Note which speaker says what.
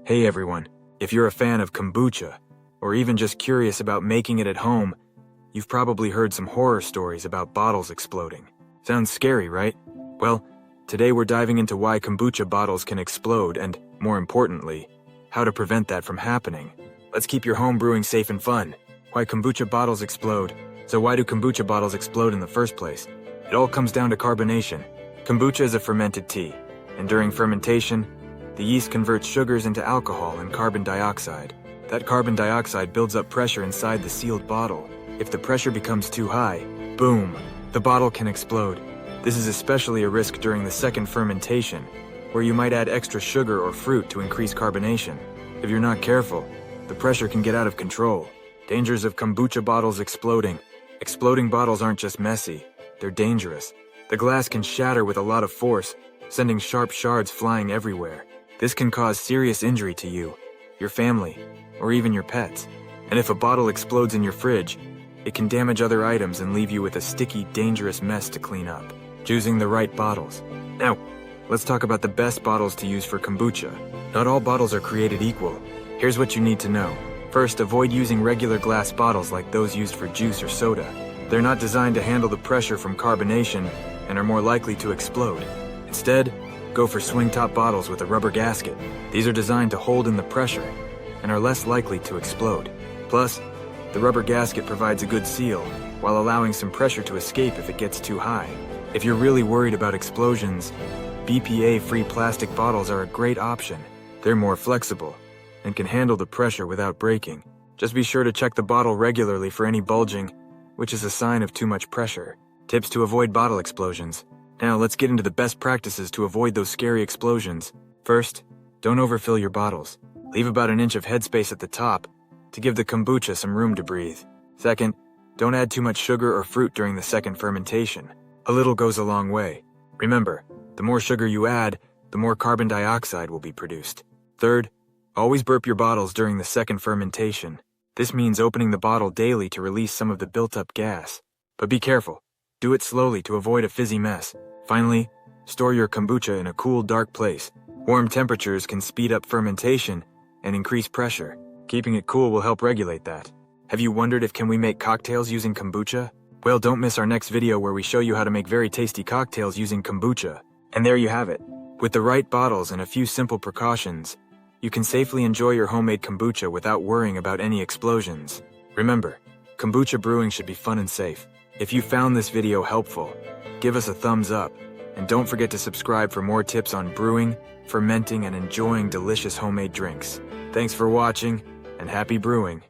Speaker 1: Hey everyone, if you're a fan of kombucha, or even just curious about making it at home, you've probably heard some horror stories about bottles exploding. Sounds scary, right? Well, today we're diving into why kombucha bottles can explode and, more importantly, how to prevent that from happening. Let's keep your home brewing safe and fun. Why kombucha bottles explode. So why do kombucha bottles explode in the first place? It all comes down to carbonation. Kombucha is a fermented tea, and during fermentation, the yeast converts sugars into alcohol and carbon dioxide. That carbon dioxide builds up pressure inside the sealed bottle. If the pressure becomes too high, boom, the bottle can explode. This is especially a risk during the second fermentation, where you might add extra sugar or fruit to increase carbonation. If you're not careful, the pressure can get out of control. Dangers of kombucha bottles exploding. Exploding bottles aren't just messy, they're dangerous. The glass can shatter with a lot of force, sending sharp shards flying everywhere. This can cause serious injury to you, your family, or even your pets. And if a bottle explodes in your fridge, it can damage other items and leave you with a sticky, dangerous mess to clean up. Choosing the right bottles. Now, let's talk about the best bottles to use for kombucha. Not all bottles are created equal. Here's what you need to know. First, avoid using regular glass bottles like those used for juice or soda. They're not designed to handle the pressure from carbonation and are more likely to explode. Instead, go for swing-top bottles with a rubber gasket. These are designed to hold in the pressure and are less likely to explode. Plus, the rubber gasket provides a good seal while allowing some pressure to escape if it gets too high. If you're really worried about explosions, BPA-free plastic bottles are a great option. They're more flexible and can handle the pressure without breaking. Just be sure to check the bottle regularly for any bulging, which is a sign of too much pressure. Tips to avoid bottle explosions. Now let's get into the best practices to avoid those scary explosions. First, don't overfill your bottles. Leave about an inch of headspace at the top to give the kombucha some room to breathe. Second, don't add too much sugar or fruit during the second fermentation. A little goes a long way. Remember, the more sugar you add, the more carbon dioxide will be produced. Third, always burp your bottles during the second fermentation. This means opening the bottle daily to release some of the built-up gas. But be careful. Do it slowly to avoid a fizzy mess. Finally, store your kombucha in a cool, dark place. Warm temperatures can speed up fermentation and increase pressure. Keeping it cool will help regulate that. Have you wondered if can we make cocktails using kombucha? Well, don't miss our next video where we show you how to make very tasty cocktails using kombucha. And there you have it. With the right bottles and a few simple precautions, you can safely enjoy your homemade kombucha without worrying about any explosions. Remember, kombucha brewing should be fun and safe. If you found this video helpful, give us a thumbs up, and don't forget to subscribe for more tips on brewing, fermenting, and enjoying delicious homemade drinks. Thanks for watching, and happy brewing!